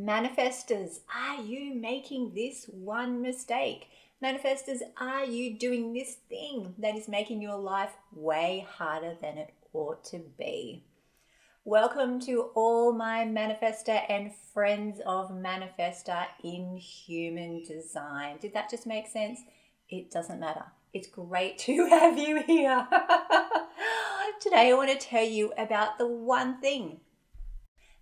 Manifestors, are you making this one mistake? Manifestors, are you doing this thing that is making your life way harder than it ought to be? Welcome to all my Manifestor and friends of Manifestor in Human Design. Did that just make sense? It doesn't matter. It's great to have you here. Today I want to tell you about the one thing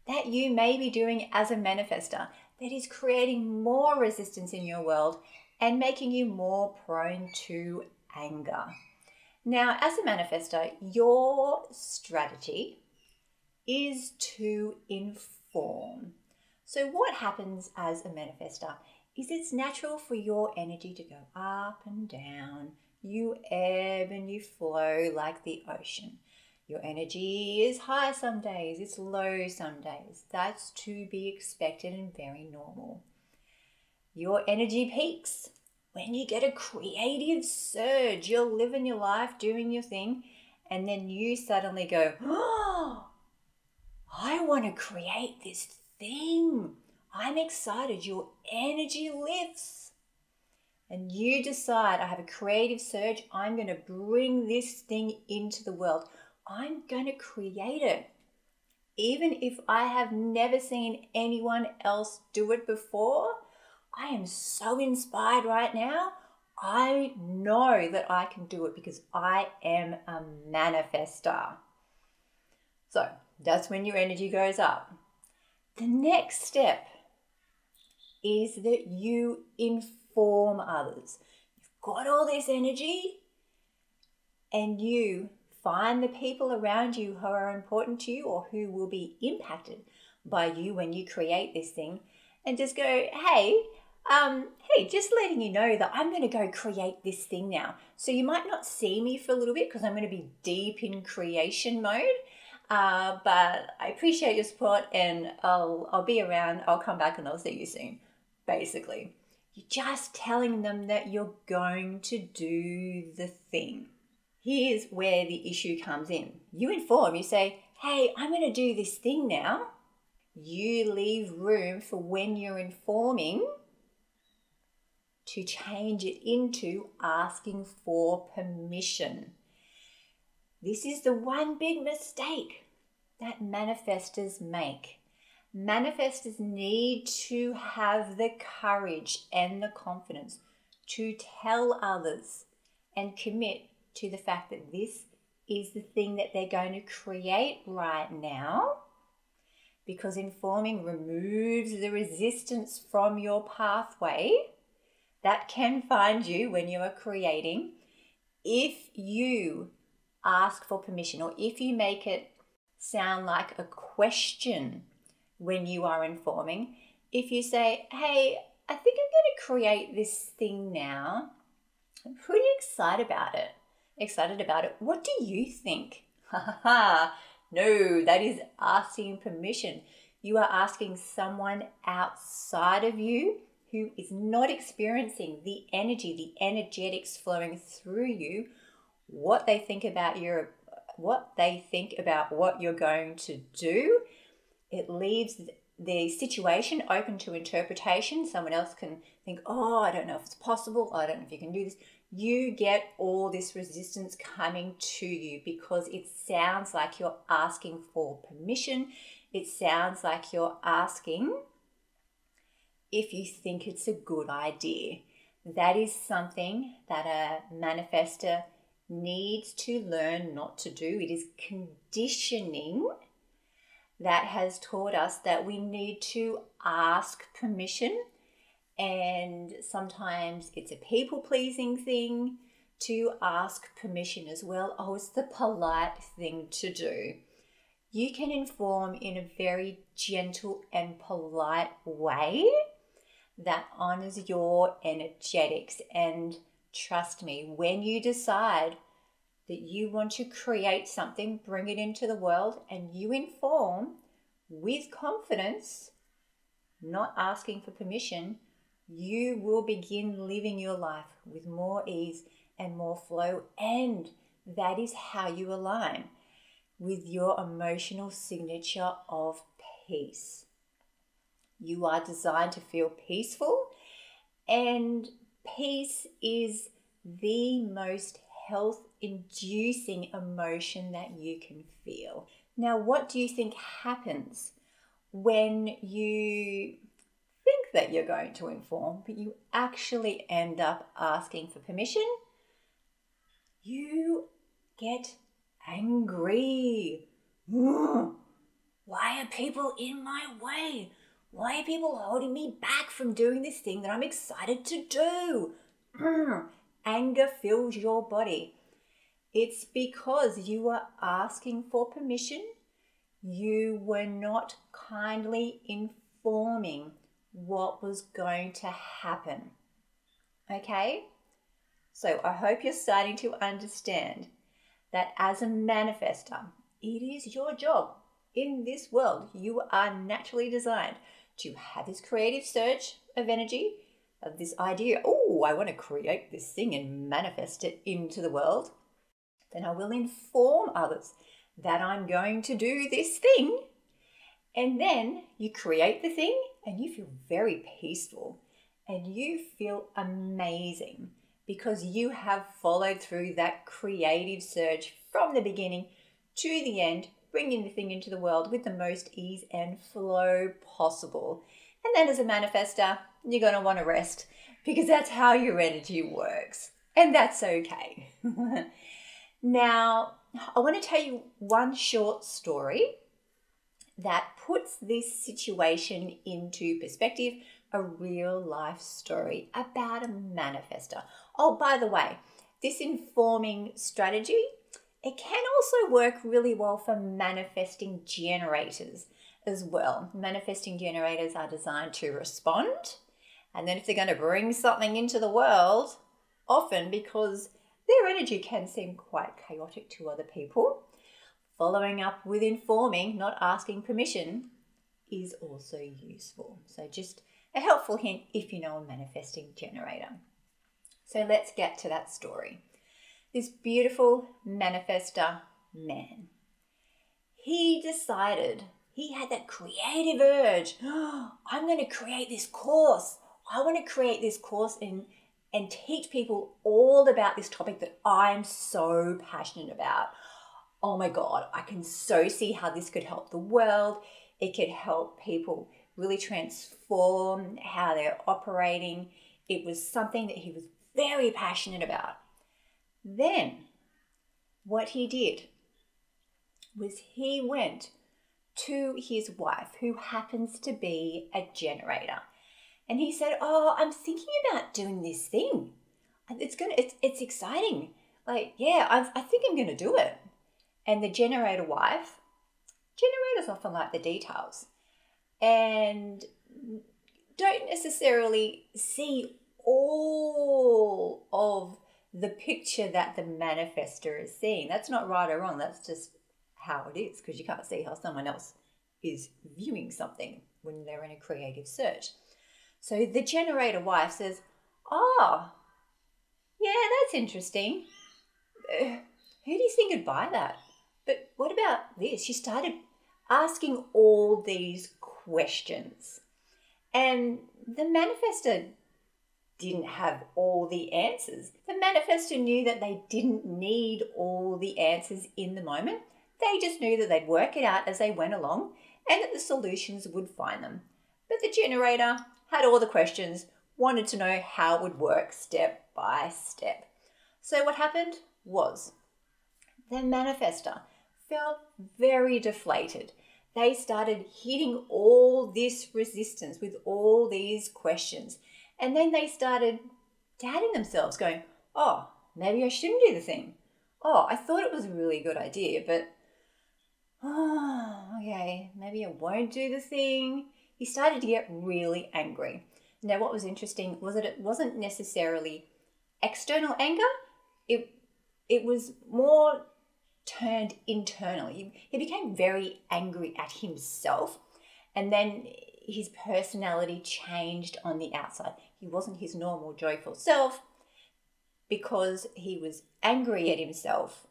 that you may be doing as a manifestor that is creating more resistance in your world and making you more prone to anger. Now, as a manifestor, your strategy is to inform. So what happens as a manifestor is it's natural for your energy to go up and down. You ebb and you flow like the ocean. Your energy is high some days, it's low some days. That's to be expected and very normal. Your energy peaks when you get a creative surge. You're living your life, doing your thing, and then you suddenly go, oh, I want to create this thing. I'm excited. Your energy lifts. And you decide, I have a creative surge. I'm going to bring this thing into the world. I'm going to create it. Even if I have never seen anyone else do it before, I am so inspired right now. I know that I can do it because I am a manifestor. So that's when your energy goes up. The next step is that you inform others. You've got all this energy and you find the people around you who are important to you or who will be impacted by you when you create this thing, and just go, hey, just letting you know that I'm going to go create this thing now. So you might not see me for a little bit because I'm going to be deep in creation mode, but I appreciate your support and I'll be around. I'll come back and I'll see you soon. Basically, you're just telling them that you're going to do the thing. Here's where the issue comes in. You inform, you say, hey, I'm going to do this thing now. You leave room for when you're informing to change it into asking for permission. This is the one big mistake that manifestors make. Manifestors need to have the courage and the confidence to tell others and commit to the fact that this is the thing that they're going to create right now, because informing removes the resistance from your pathway that can find you when you are creating. If you ask for permission or if you make it sound like a question when you are informing, if you say, hey, I think I'm going to create this thing now, I'm pretty excited about it. What do you think? No, that is asking permission. You are asking someone outside of you who is not experiencing the energy, the energetics flowing through you, what they think about what you're going to do. It leaves the situation open to interpretation. Someone else can think, oh, I don't know if it's possible. I don't know if you can do this. You get all this resistance coming to you because it sounds like you're asking for permission. It sounds like you're asking if you think it's a good idea. That is something that a manifestor needs to learn not to do. It is conditioning that has taught us that we need to ask permission. And sometimes it's a people-pleasing thing to ask permission as well. Oh, it's the polite thing to do. You can inform in a very gentle and polite way that honors your energetics. And trust me, when you decide that you want to create something, bring it into the world, and you inform with confidence, not asking for permission, you will begin living your life with more ease and more flow, and that is how you align with your emotional signature of peace. You are designed to feel peaceful, and peace is the most health-inducing emotion that you can feel. Now, what do you think happens when you think that you're going to inform, but you actually end up asking for permission? You get angry. Why are people in my way? Why are people holding me back from doing this thing that I'm excited to do? Anger fills your body. It's because you were asking for permission. You were not kindly informing what was going to happen. Okay? So I hope you're starting to understand that as a manifestor, it is your job in this world. You are naturally designed to have this creative surge of energy, of this idea, oh, I want to create this thing and manifest it into the world. Then I will inform others that I'm going to do this thing. And then you create the thing and you feel very peaceful and you feel amazing because you have followed through that creative surge from the beginning to the end, bringing the thing into the world with the most ease and flow possible. And then as a manifestor, you're going to want to rest because that's how your energy works. And that's okay. Now, I want to tell you one short story that puts this situation into perspective, a real life story about a manifestor. Oh, by the way, this informing strategy, it can also work really well for manifesting generators as well. Manifesting generators are designed to respond, and then if they're going to bring something into the world, often because their energy can seem quite chaotic to other people, following up with informing, not asking permission, is also useful. So just a helpful hint if you know a manifesting generator. So let's get to that story. This beautiful manifestor man, he decided, he had that creative urge, I'm going to create this course. I want to create this course and teach people all about this topic that I'm so passionate about. Oh my God, I can so see how this could help the world. It could help people really transform how they're operating. It was something that he was very passionate about. Then what he did was he went to his wife, who happens to be a generator. And he said, oh, I'm thinking about doing this thing. It's exciting. Like, yeah, I think I'm going to do it. And the generator wife, generators often like the details and don't necessarily see all of the picture that the manifestor is seeing. That's not right or wrong. That's just how it is, because you can't see how someone else is viewing something when they're in a creative search. So the generator wife says, oh, yeah, that's interesting. Who do you think would buy that? But what about this? She started asking all these questions. And the manifestor didn't have all the answers. The manifestor knew that they didn't need all the answers in the moment. They just knew that they'd work it out as they went along and that the solutions would find them. But the generator had all the questions, wanted to know how it would work step by step. So what happened was the manifestor felt very deflated. They started hitting all this resistance with all these questions. And then they started doubting themselves, going, oh, maybe I shouldn't do the thing. Oh, I thought it was a really good idea, but okay, maybe I won't do the thing. He started to get really angry. Now, what was interesting was that it wasn't necessarily external anger. It was more turned internally. He became very angry at himself, and then his personality changed on the outside. He wasn't his normal joyful self because he was angry at himself,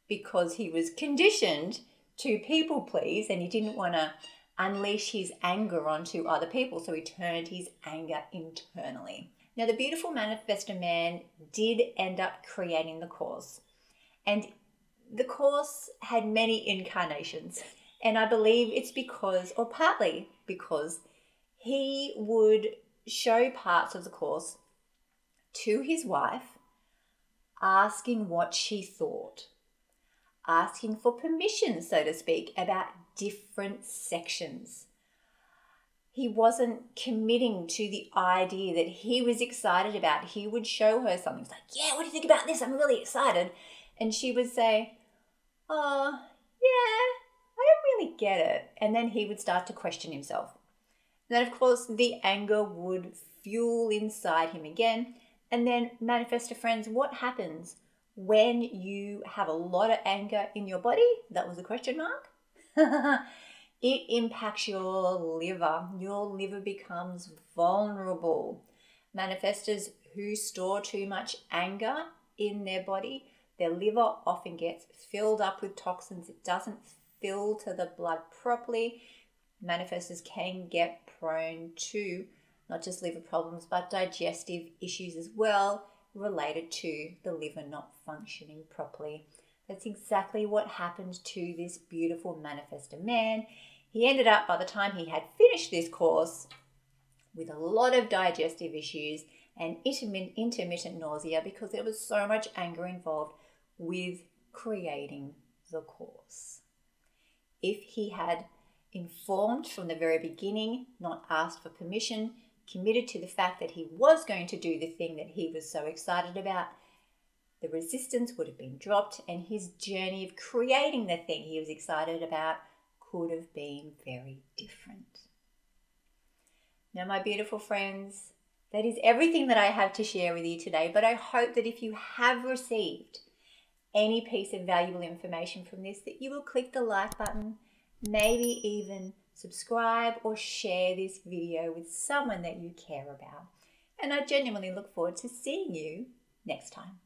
because he was conditioned to people please and he didn't want to unleash his anger onto other people. So he turned his anger internally. Now, the beautiful manifestor man did end up creating the course. And the course had many incarnations. And I believe it's because, or partly because, he would show parts of the course to his wife, asking what she thought, asking for permission, so to speak, about different sections. He wasn't committing to the idea that he was excited about. He would show her something. He's like, yeah, what do you think about this? I'm really excited. And she would say, oh, yeah, I don't really get it. And then he would start to question himself. And then, of course, the anger would fuel inside him again. And then, manifestor friends, what happens when you have a lot of anger in your body? That was a question mark. It impacts your liver. Your liver becomes vulnerable. Manifestors who store too much anger in their body, their liver often gets filled up with toxins. It doesn't filter the blood properly. Manifestors can get prone to not just liver problems, but digestive issues as well, related to the liver not functioning properly. That's exactly what happened to this beautiful manifestor man. He ended up, by the time he had finished this course, with a lot of digestive issues and intermittent nausea because there was so much anger involved with creating the course. If he had informed from the very beginning, not asked for permission, committed to the fact that he was going to do the thing that he was so excited about, the resistance would have been dropped and his journey of creating the thing he was excited about could have been very different. Now, my beautiful friends, that is everything that I have to share with you today, but I hope that if you have received any piece of valuable information from this, that you will click the like button, maybe even subscribe or share this video with someone that you care about. And I genuinely look forward to seeing you next time.